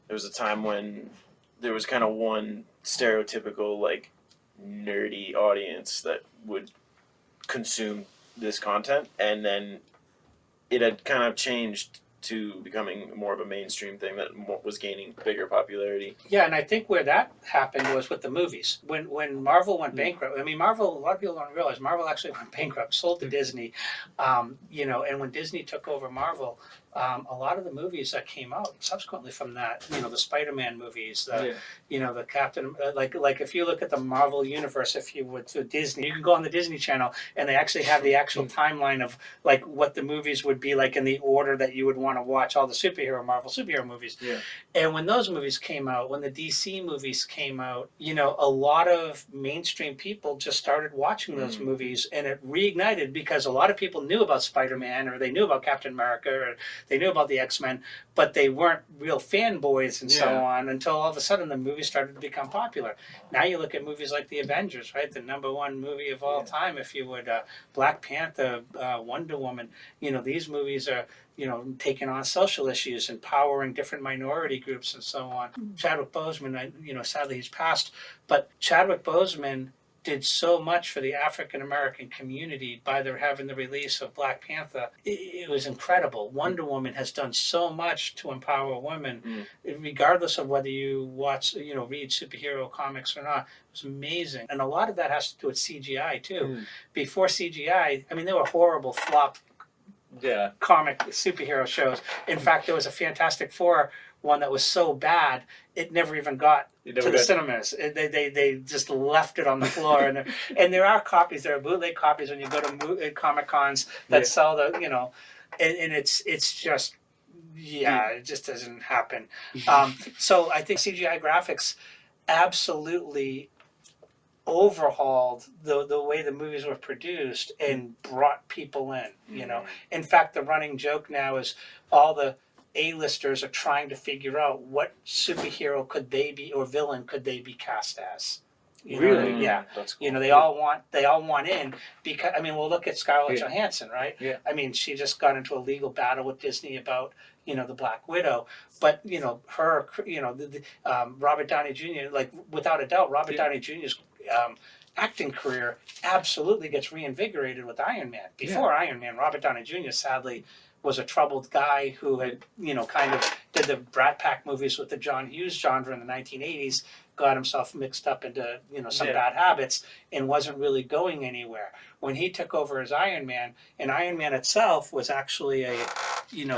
there was a time when there was kind of one stereotypical like nerdy audience that would consume this content, and then it had kind of changed to becoming more of a mainstream thing that was gaining bigger popularity. Yeah, and I think where that happened was with the movies. When Marvel went bankrupt, I mean, Marvel, a lot of people don't realize Marvel actually went bankrupt, sold to Disney, and when Disney took over Marvel, a lot of the movies that came out subsequently from that, the Spider-Man movies, the Captain, like if you look at the Marvel universe, if you would, to Disney, you can go on the Disney Channel, and they actually have the actual timeline of like what the movies would be like in the order that you would want to watch all the Marvel superhero movies. Yeah. And when those movies came out, when the DC movies came out, a lot of mainstream people just started watching those movies, and it reignited because a lot of people knew about Spider-Man, or they knew about Captain America, or they knew about the X-Men, but they weren't real fanboys and so on until all of a sudden the movies started to become popular. Now you look at movies like the Avengers, right? The #1 movie of all time, if you would, Black Panther, Wonder Woman. These movies are taking on social issues, empowering different minority groups and so on. Chadwick Boseman, sadly he's passed, but Chadwick Boseman did so much for the African American community by having the release of Black Panther. It was incredible. Wonder Woman has done so much to empower women, regardless of whether you watch, read superhero comics or not. It was amazing. And a lot of that has to do with CGI too. Before CGI, I mean, there were horrible flop comic superhero shows. In fact, there was a Fantastic Four one that was so bad it never even got to the cinemas. They just left it on the floor, and there are copies. There are bootleg copies when you go to Comic Cons that sell the and it's just it just doesn't happen. So I think CGI graphics absolutely overhauled the way the movies were produced and brought people in. In fact, the running joke now is all the A-listers are trying to figure out what superhero could they be or villain could they be cast as. Really? Yeah. That's cool. They all want in because we'll look at Scarlett Johansson, right? Yeah. I mean, she just got into a legal battle with Disney about the Black Widow, but her Robert Downey Jr. like without a doubt Robert Downey Jr.'s acting career absolutely gets reinvigorated with Iron Man. Before Iron Man, Robert Downey Jr. sadly was a troubled guy who had kind of did the Brat Pack movies with the John Hughes genre in the 1980s, got himself mixed up into some bad habits, and wasn't really going anywhere. When he took over as Iron Man, and Iron Man itself was actually a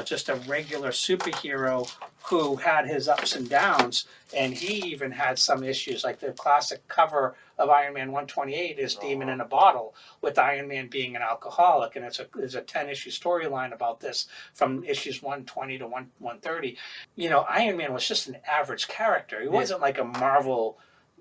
just a regular superhero who had his ups and downs, and he even had some issues. Like the classic cover of Iron Man 128 is Demon in a Bottle, with Iron Man being an alcoholic, and there's a 10-issue storyline about this from issues 120 to 130. Iron Man was just an average character. He wasn't like a Marvel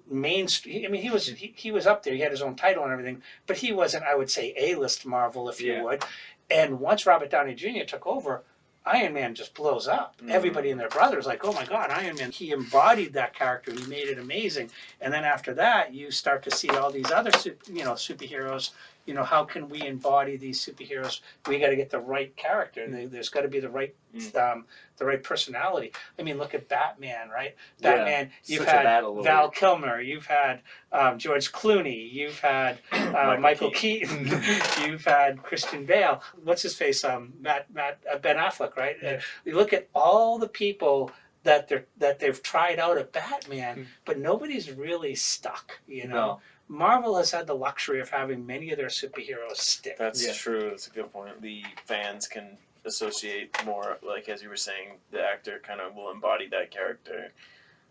mainstream. I mean, he was up there. He had his own title and everything, but he wasn't, I would say, A-list Marvel, if you would. And once Robert Downey Jr. took over, Iron Man just blows up. Everybody and their brother is like, oh my God, Iron Man. He embodied that character. He made it amazing. And then after that, you start to see all these other superheroes. How can we embody these superheroes? We got to get the right character. There's got to be the right personality. I mean, look at Batman, right? Batman. You've had Val Kilmer. You've had George Clooney. You've had Michael Keaton. You've had Christian Bale. What's his face? Ben Affleck, right? You look at all the people that they've tried out at Batman, but nobody's really stuck. No. Marvel has had the luxury of having many of their superheroes stick. That's true. That's a good point. The fans can associate more, like as you were saying, the actor kind of will embody that character.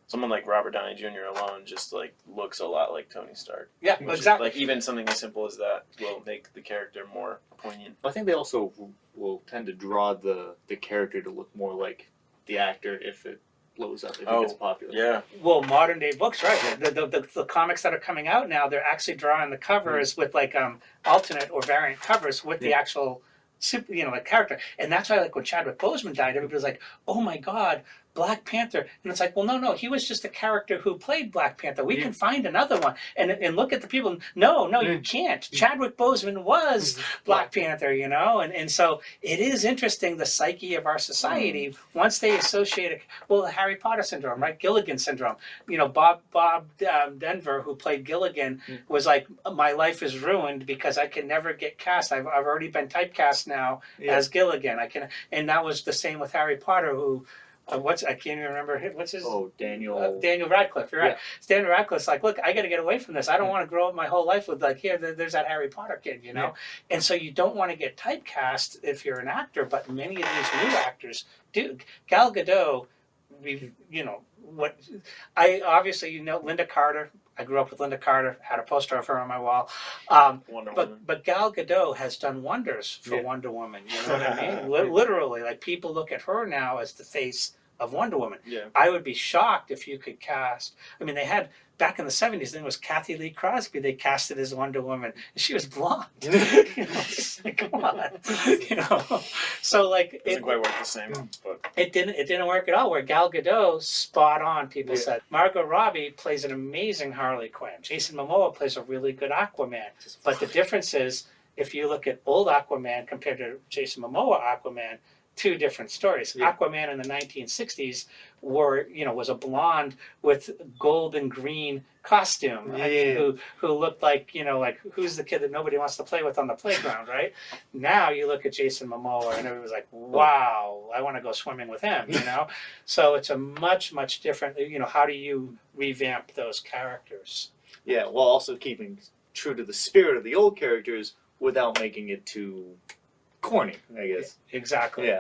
Someone like Robert Downey Jr. alone just like looks a lot like Tony Stark. Yeah, exactly. Like even something as simple as that will make the character more poignant. I think they also will tend to draw the character to look more like the actor if it blows up, if it gets popular. Yeah. Well, modern day books, right? The comics that are coming out now, they're actually drawing the covers with like alternate or variant covers with the actual the character. And that's why, like when Chadwick Boseman died, everybody was like, oh my God, Black Panther, and it's like, well, no, he was just a character who played Black Panther. We can find another one, and look at the people. No, you can't. Chadwick Boseman was Black Panther, you know, and so it is interesting the psyche of our society once they associate it. Well, the Harry Potter syndrome, right? Gilligan syndrome. You know, Bob Denver, who played Gilligan, was like, my life is ruined because I can never get cast. I've already been typecast now as Gilligan. And that was the same with Harry Potter, who. I can't even remember what's his. Oh, Daniel Radcliffe. You're right. Yeah. Daniel Radcliffe's like, look, I got to get away from this. I don't want to grow up my whole life with like, there's that Harry Potter kid, you know. Yeah. And so you don't want to get typecast if you're an actor, but many of these new actors do. Gal Gadot, Linda Carter. I grew up with Linda Carter, had a poster of her on my wall. But Gal Gadot has done wonders for Wonder Woman. You know what I mean? Literally, like people look at her now as the face of Wonder Woman. Yeah. I would be shocked if you could cast. I mean, they had back in the 70s. Then it was Kathy Lee Crosby. They casted as Wonder Woman, and she was blonde. You know, it's like, come on, you know. So like, it doesn't quite work the same, but it didn't work at all. Where Gal Gadot, spot on. People said Margot Robbie plays an amazing Harley Quinn. Jason Momoa plays a really good Aquaman. But the difference is, if you look at old Aquaman compared to Jason Momoa Aquaman, two different stories. Aquaman in the 1960s was a blonde with gold and green costume. I mean, who looked like, like who's the kid that nobody wants to play with on the playground, right? Now you look at Jason Momoa and everybody's like, wow, I want to go swimming with him, you know? So it's a much, much different, how do you revamp those characters? Yeah, while also keeping true to the spirit of the old characters without making it too corny, I guess. Exactly. Yeah.